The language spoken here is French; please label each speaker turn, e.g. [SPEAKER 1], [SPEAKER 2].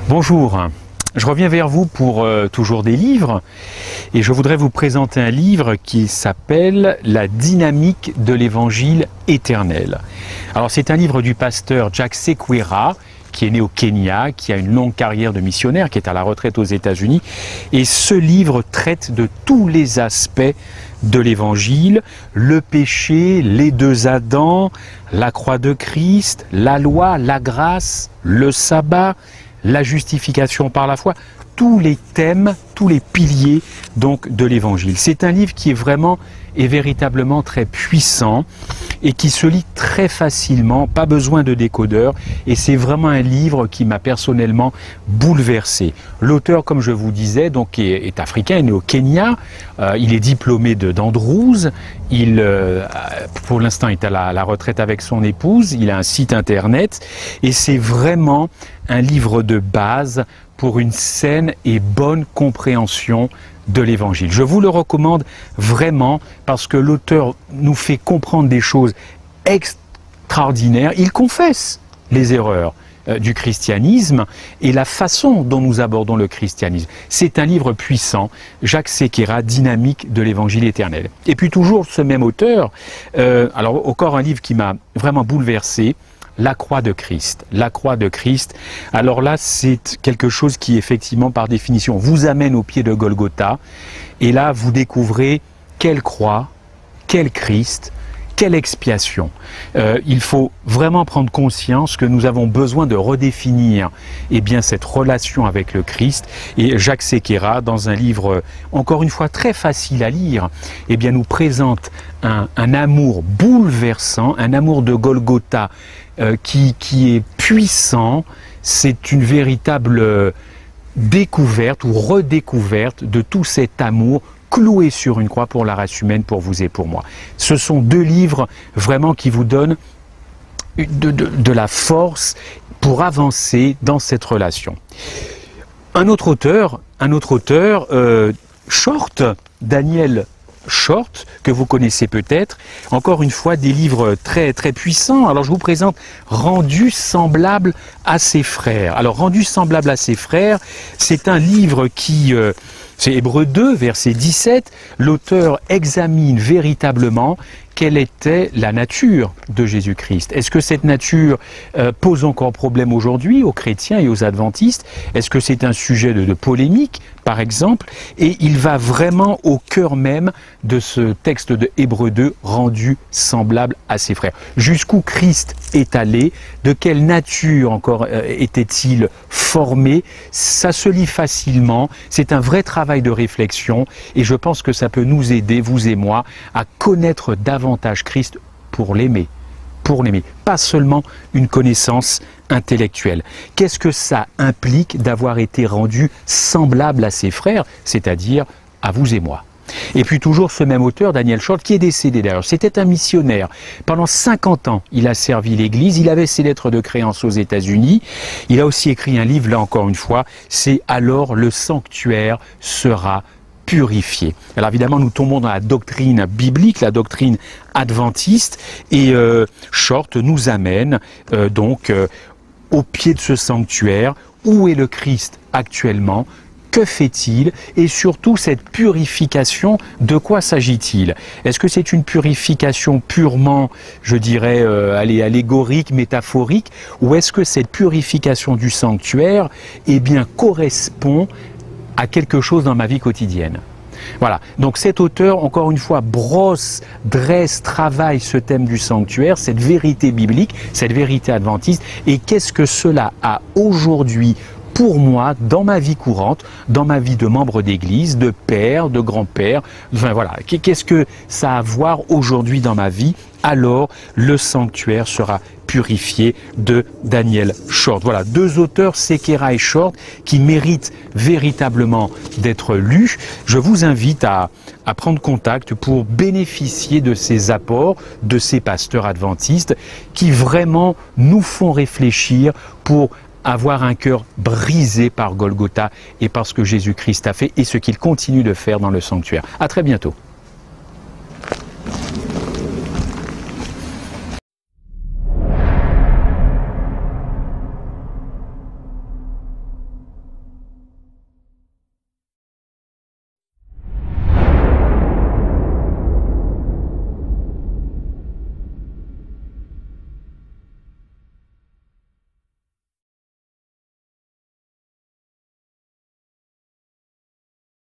[SPEAKER 1] Bonjour, je reviens vers vous pour toujours des livres et je voudrais vous présenter un livre qui s'appelle « La dynamique de l'évangile éternel ». Alors c'est un livre du pasteur Jack Sequeira qui est né au Kenya, qui a une longue carrière de missionnaire, qui est à la retraite aux États-Unis. Et ce livre traite de tous les aspects de l'évangile, le péché, les deux Adams, la croix de Christ, la loi, la grâce, le sabbat, la justification par la foi, tous les thèmes, tous les piliers donc de l'évangile. C'est un livre qui est vraiment et véritablement très puissant et qui se lit très facilement, pas besoin de décodeur, et c'est vraiment un livre qui m'a personnellement bouleversé. L'auteur, comme je vous disais, donc est africain, est né au Kenya, il est diplômé d'Andrews, il pour l'instant est à la retraite avec son épouse, il a un site internet et c'est vraiment un livre de base pour une saine et bonne compréhension de l'évangile. Je vous le recommande vraiment parce que l'auteur nous fait comprendre des choses extraordinaires. Il confesse les erreurs du christianisme et la façon dont nous abordons le christianisme. C'est un livre puissant, Jack Sequeira, dynamique de l'évangile éternel. Et puis toujours ce même auteur, alors encore un livre qui m'a vraiment bouleversé, La croix de Christ. La croix de Christ. Alors là, c'est quelque chose qui, effectivement, par définition, vous amène au pied de Golgotha. Et là, vous découvrez quelle croix, quel Christ, quelle expiation. Il faut vraiment prendre conscience que nous avons besoin de redéfinir cette relation avec le Christ. Et Jack Sequeira, dans un livre, encore une fois, très facile à lire, nous présente un amour bouleversant, un amour de Golgotha qui est puissant. C'est une véritable découverte ou redécouverte de tout cet amour cloué sur une croix pour la race humaine, pour vous et pour moi. Ce sont deux livres vraiment qui vous donnent de la force pour avancer dans cette relation. Un autre auteur, Short, Daniel Short, que vous connaissez peut-être, encore une fois des livres très très puissants. Alors je vous présente Rendu semblable à ses frères. Alors Rendu semblable à ses frères, c'est un livre qui, c'est Hébreux 2, verset 17, l'auteur examine véritablement quelle était la nature de Jésus-Christ. Est-ce que cette nature pose encore problème aujourd'hui aux chrétiens et aux adventistes? Est-ce que c'est un sujet de polémique, par exemple? Et il va vraiment au cœur même de ce texte de Hébreux 2, rendu semblable à ses frères. Jusqu'où Christ est allé? De quelle nature encore était-il formé? Ça se lit facilement, c'est un vrai travail de réflexion et je pense que ça peut nous aider, vous et moi, à connaître davantage Christ pour l'aimer, pas seulement une connaissance intellectuelle. Qu'est-ce que ça implique d'avoir été rendu semblable à ses frères, c'est-à-dire à vous et moi? Et puis toujours ce même auteur, Daniel Short, qui est décédé d'ailleurs. C'était un missionnaire. Pendant 50 ans, il a servi l'Église. Il avait ses lettres de créance aux États-Unis. Il a aussi écrit un livre, là encore une fois, c'est « Alors le sanctuaire sera purifié ». Alors évidemment, nous tombons dans la doctrine biblique, la doctrine adventiste, et Short nous amène au pied de ce sanctuaire. Où est le Christ actuellement? Que fait-il? Et surtout, cette purification, de quoi s'agit-il? Est-ce que c'est une purification purement, je dirais, allégorique, métaphorique? Ou est-ce que cette purification du sanctuaire, correspond à quelque chose dans ma vie quotidienne? Voilà, donc cet auteur, encore une fois, dresse, travaille ce thème du sanctuaire, cette vérité biblique, cette vérité adventiste, et qu'est-ce que cela a aujourd'hui pour moi, dans ma vie courante, dans ma vie de membre d'église, de père, de grand-père, qu'est-ce que ça a à voir aujourd'hui dans ma vie? Alors, le sanctuaire sera purifié, de Daniel Short. Voilà, deux auteurs, Sequeira et Short, qui méritent véritablement d'être lus. Je vous invite à prendre contact pour bénéficier de ces apports, de ces pasteurs adventistes, qui vraiment nous font réfléchir pour avoir un cœur brisé par Golgotha et par ce que Jésus-Christ a fait et ce qu'il continue de faire dans le sanctuaire. À très bientôt.